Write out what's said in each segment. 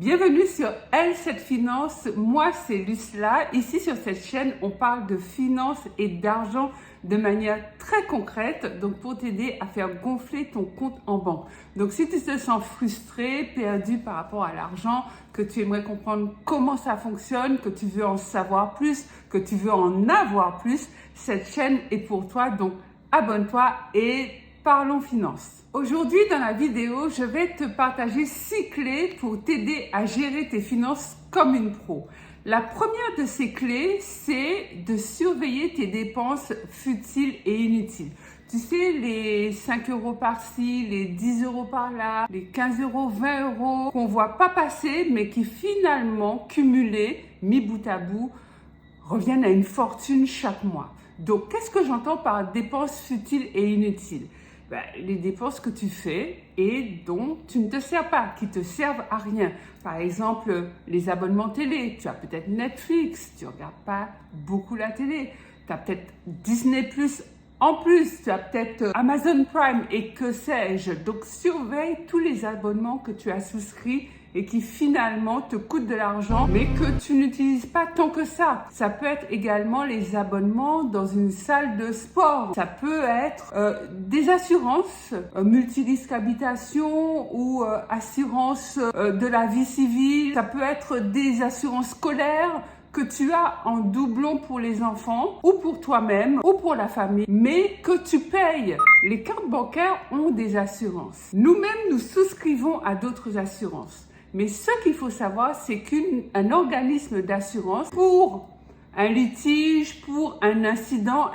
Bienvenue sur Elle, cette finance. Moi, c'est Lucla. Ici, sur cette chaîne, on parle de finance et d'argent de manière très concrète, donc pour t'aider à faire gonfler ton compte en banque. Donc, si tu te sens frustré, perdu par rapport à l'argent, que tu aimerais comprendre comment ça fonctionne, que tu veux en savoir plus, que tu veux en avoir plus, cette chaîne est pour toi. Donc, abonne-toi et parlons finance. Aujourd'hui, dans la vidéo, je vais te partager 6 clés pour t'aider à gérer tes finances comme une pro. La première de ces clés, c'est de surveiller tes dépenses futiles et inutiles. Tu sais, les 5 € par-ci, les 10 € par-là, les 15 €, 20 € qu'on ne voit pas passer, mais qui finalement, cumulés, mis bout à bout, reviennent à une fortune chaque mois. Donc, qu'est-ce que j'entends par dépenses futiles et inutiles ? Les dépenses que tu fais et dont tu ne te sers pas, qui te servent à rien. Par exemple, les abonnements télé. Tu as peut-être Netflix, tu ne regardes pas beaucoup la télé. Tu as peut-être Disney+, en plus, tu as peut-être Amazon Prime et que sais-je. Donc, surveille tous les abonnements que tu as souscrits et qui finalement te coûtent de l'argent, mais que tu n'utilises pas tant que ça. Ça peut être également les abonnements dans une salle de sport. Ça peut être des assurances, multirisque habitation ou assurance de la vie civile. Ça peut être des assurances scolaires que tu as en doublon pour les enfants ou pour toi-même ou pour la famille, mais que tu payes. Les cartes bancaires ont des assurances. Nous-mêmes, nous souscrivons à d'autres assurances. Mais ce qu'il faut savoir, c'est qu'un organisme d'assurance, pour un litige, pour un accident,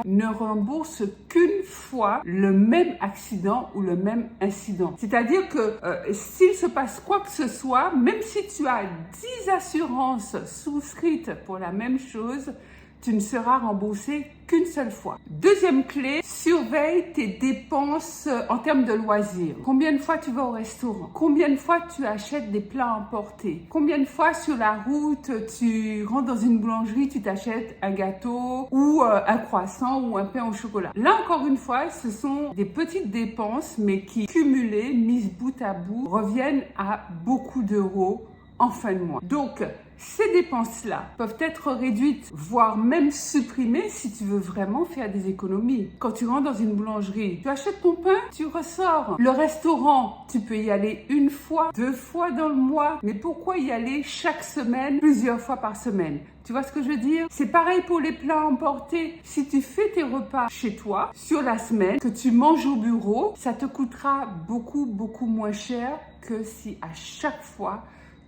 ne rembourse qu'une fois le même accident ou le même incident. C'est-à-dire que s'il se passe quoi que ce soit, même si tu as 10 assurances souscrites pour la même chose, tu ne seras remboursé qu'une seule fois. Deuxième clé, surveille tes dépenses en termes de loisirs. Combien de fois tu vas au restaurant? Combien de fois tu achètes des plats emportés? Combien de fois sur la route tu rentres dans une boulangerie, tu t'achètes un gâteau ou un croissant ou un pain au chocolat? Là encore une fois, ce sont des petites dépenses mais qui, cumulées, mises bout à bout, reviennent à beaucoup d'euros en fin de mois. Donc, ces dépenses-là peuvent être réduites, voire même supprimées si tu veux vraiment faire des économies. Quand tu rentres dans une boulangerie, tu achètes ton pain, tu ressors. Le restaurant, tu peux y aller 1 fois, 2 fois dans le mois. Mais pourquoi y aller chaque semaine, plusieurs fois par semaine? Tu vois ce que je veux dire? C'est pareil pour les plats emportés. Si tu fais tes repas chez toi, sur la semaine, que tu manges au bureau, ça te coûtera beaucoup moins cher que si à chaque fois,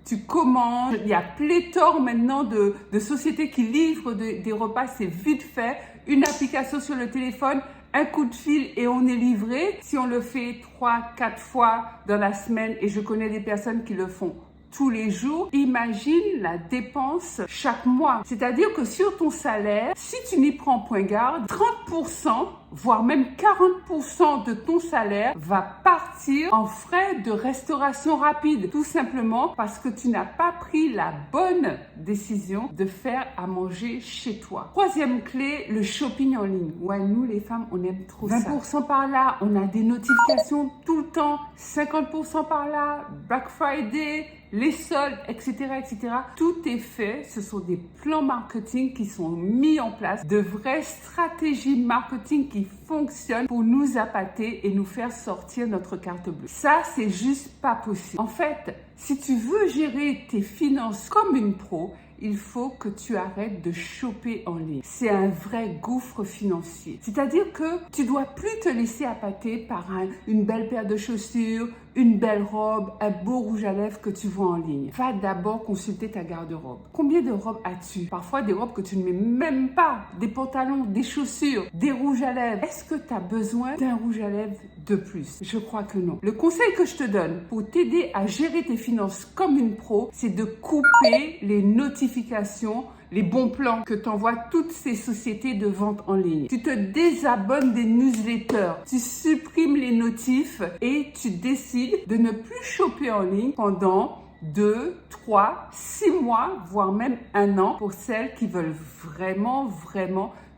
tu commandes. Il y a pléthore maintenant de sociétés qui livrent des repas, c'est vite fait. Une application sur le téléphone, un coup de fil et on est livré. Si on le fait 3-4 fois dans la semaine, et je connais des personnes qui le font tous les jours, imagine la dépense chaque mois. C'est-à-dire que sur ton salaire, si tu n'y prends point garde, 30%, voire même 40% de ton salaire va partir en frais de restauration rapide. Tout simplement parce que tu n'as pas pris la bonne décision de faire à manger chez toi. Troisième clé, le shopping en ligne. Ouais, nous les femmes, on aime trop 20% ça. Par là, on a des notifications tout le temps. 50% par là, Black Friday, les soldes, etc., etc. Tout est fait. Ce sont des plans marketing qui sont mis en place, de vraies stratégies marketing qui fonctionnent pour nous appâter et nous faire sortir notre carte bleue. Ça, c'est juste pas possible. En fait, si tu veux gérer tes finances comme une pro, il faut que tu arrêtes de choper en ligne. C'est un vrai gouffre financier. C'est-à-dire que tu dois plus te laisser appâter par une belle paire de chaussures, une belle robe, un beau rouge à lèvres que tu vois en ligne. Va d'abord consulter ta garde-robe. Combien de robes as-tu? Parfois des robes que tu ne mets même pas, des pantalons, des chaussures, des rouges à lèvres. Est-ce que tu as besoin d'un rouge à lèvres de plus? Je crois que non. Le conseil que je te donne pour t'aider à gérer tes finances comme une pro, c'est de couper les notifications, les bons plans que t'envoient toutes ces sociétés de vente en ligne. Tu te désabonnes des newsletters, tu supprimes les notifs et tu décides de ne plus choper en ligne pendant 2, 3, 6 mois, voire même 1 an pour celles qui veulent vraiment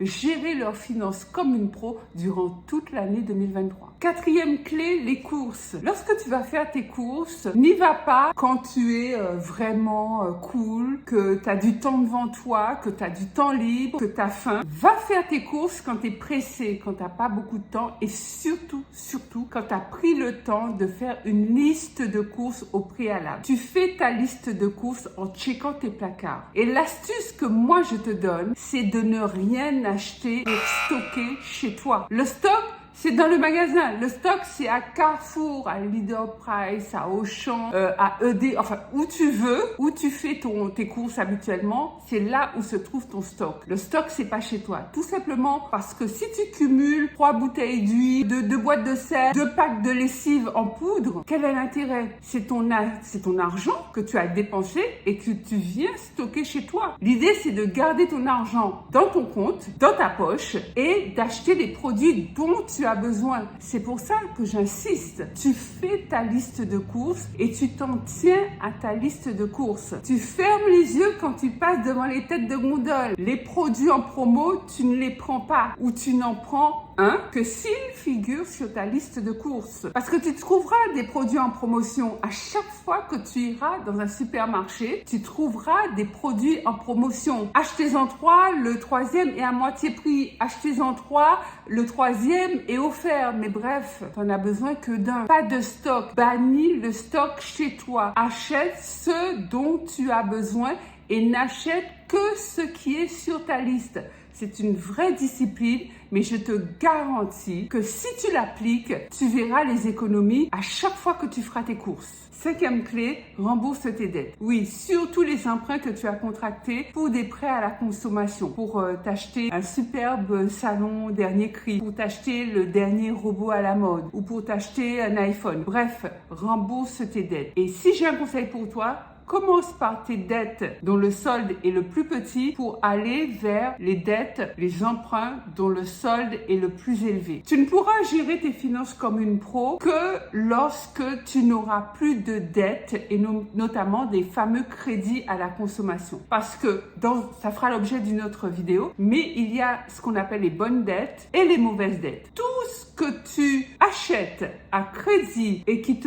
gérer leurs finances comme une pro durant toute l'année 2023. Quatrième clé, les courses. Lorsque tu vas faire tes courses, n'y va pas quand tu es vraiment cool, que tu as du temps devant toi, que tu as du temps libre, que tu as faim. Va faire tes courses quand tu es pressé, quand tu n'as pas beaucoup de temps et surtout quand tu as pris le temps de faire une liste de courses au préalable. Tu fais ta liste de courses en checkant tes placards. Et l'astuce que moi je te donne, c'est de ne rien acheter pour stocker chez toi. Le stock, c'est dans le magasin. Le stock, c'est à Carrefour, à Leader Price, à Auchan, à ED, enfin, où tu veux, où tu fais tes courses habituellement, c'est là où se trouve ton stock. Le stock, c'est pas chez toi. Tout simplement parce que si tu cumules 3 bouteilles d'huile, 2 boîtes de sel, 2 packs de lessive en poudre, quel est l'intérêt? C'est ton argent que tu as dépensé et que tu viens stocker chez toi. L'idée, c'est de garder ton argent dans ton compte, dans ta poche et d'acheter les produits dont tu as besoin. C'est pour ça que j'insiste. Tu fais ta liste de courses et tu t'en tiens à ta liste de courses. Tu fermes les yeux quand tu passes devant les têtes de gondole. Les produits en promo, tu ne les prends pas ou tu n'en prends un que s'ils figurent sur ta liste de courses. Parce que tu trouveras des produits en promotion. À chaque fois que tu iras dans un supermarché, tu trouveras des produits en promotion. Achetez-en 3, le 3e est à moitié prix. Achetez-en 3, le 3e est offert. Mais bref, tu n'en as besoin que d'un. Pas de stock. Bannis le stock chez toi. Achète ce dont tu as besoin et n'achète que ce qui est sur ta liste. C'est une vraie discipline, mais je te garantis que si tu l'appliques, tu verras les économies à chaque fois que tu feras tes courses. 5e clé, rembourse tes dettes. Oui, surtout les emprunts que tu as contractés pour des prêts à la consommation, pour t'acheter un superbe salon dernier cri, pour t'acheter le dernier robot à la mode ou pour t'acheter un iPhone. Bref, rembourse tes dettes. Et si j'ai un conseil pour toi, commence par tes dettes dont le solde est le plus petit pour aller vers les dettes, les emprunts dont le solde est le plus élevé. Tu ne pourras gérer tes finances comme une pro que lorsque tu n'auras plus de dettes et notamment des fameux crédits à la consommation. Parce que ça fera l'objet d'une autre vidéo, mais il y a ce qu'on appelle les bonnes dettes et les mauvaises dettes. Tout ce que tu achètes à crédit et qui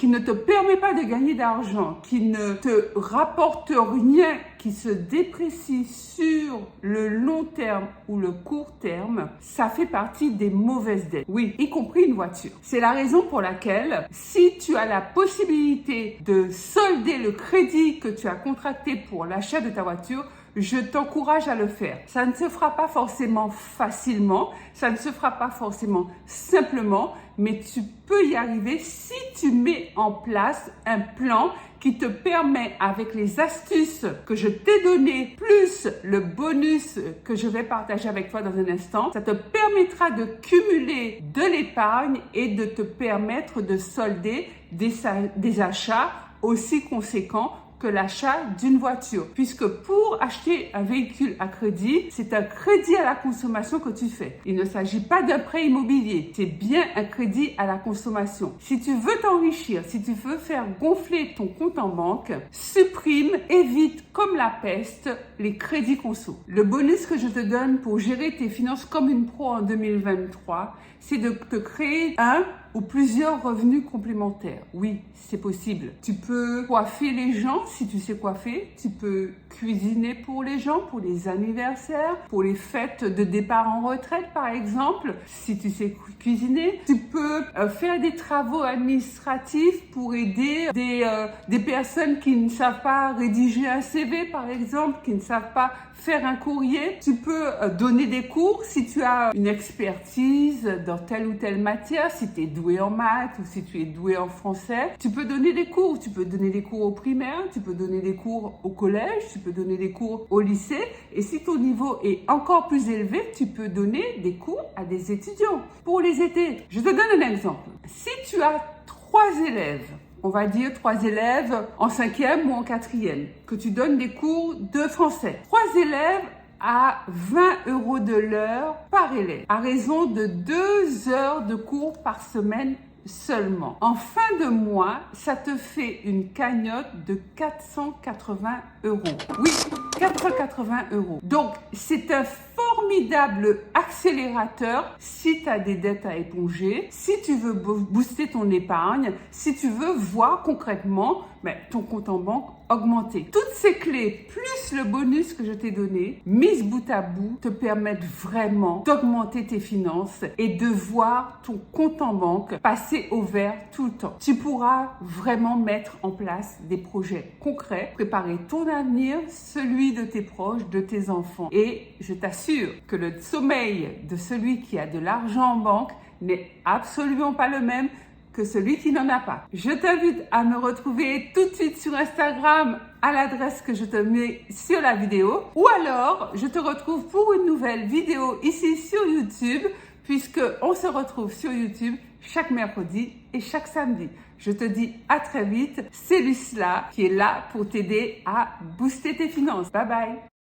ne te permet pas de gagner d'argent, qui ne te rapporte rien, qui se déprécie sur le long terme ou le court terme, ça fait partie des mauvaises dettes. Oui, y compris une voiture. C'est la raison pour laquelle, si tu as la possibilité de solder le crédit que tu as contracté pour l'achat de ta voiture, je t'encourage à le faire. Ça ne se fera pas forcément facilement, ça ne se fera pas forcément simplement, mais tu peux y arriver si tu mets en place un plan qui te permet, avec les astuces que je t'ai données, plus le bonus que je vais partager avec toi dans un instant, ça te permettra de cumuler de l'épargne et de te permettre de solder des achats aussi conséquents que l'achat d'une voiture. Puisque pour acheter un véhicule à crédit, c'est un crédit à la consommation que tu fais. Il ne s'agit pas d'un prêt immobilier, c'est bien un crédit à la consommation. Si tu veux t'enrichir, si tu veux faire gonfler ton compte en banque, supprime, évite comme la peste les crédits conso. Le bonus que je te donne pour gérer tes finances comme une pro en 2023, c'est de te créer un ou plusieurs revenus complémentaires. Oui, c'est possible. Tu peux coiffer les gens si tu sais coiffer. Tu peux cuisiner pour les gens, pour les anniversaires, pour les fêtes de départ en retraite par exemple, si tu sais cuisiner. Tu peux faire des travaux administratifs pour aider des personnes qui ne savent pas rédiger un CV par exemple, qui ne savent pas faire un courrier. Tu peux donner des cours si tu as une expertise dans telle ou telle matière, si tu es doué en maths ou si tu es doué en français. Tu peux donner des cours. Tu peux donner des cours au primaire, tu peux donner des cours au collège, tu peux donner des cours au lycée. Et si ton niveau est encore plus élevé, tu peux donner des cours à des étudiants pour les aider. Je te donne un exemple. Si tu as 3 élèves, on va dire 3 élèves en 5e ou en 4e, que tu donnes des cours de français. 3 élèves à 20 € de l'heure par élève, à raison de 2 heures de cours par semaine seulement. En fin de mois, ça te fait une cagnotte de 480 €. Oui, 480 €. Donc, c'est un fort formidable accélérateur si tu as des dettes à éponger, si tu veux booster ton épargne, si tu veux voir concrètement ton compte en banque augmenter. Toutes ces clés, plus le bonus que je t'ai donné, mises bout à bout, te permettent vraiment d'augmenter tes finances et de voir ton compte en banque passer au vert tout le temps. Tu pourras vraiment mettre en place des projets concrets, préparer ton avenir, celui de tes proches, de tes enfants. Et je t'assure que le sommeil de celui qui a de l'argent en banque n'est absolument pas le même que celui qui n'en a pas. Je t'invite à me retrouver tout de suite sur Instagram à l'adresse que je te mets sur la vidéo, ou alors je te retrouve pour une nouvelle vidéo ici sur YouTube, puisque on se retrouve sur YouTube chaque mercredi et chaque samedi. Je te dis à très vite, c'est Lucela qui est là pour t'aider à booster tes finances. Bye bye.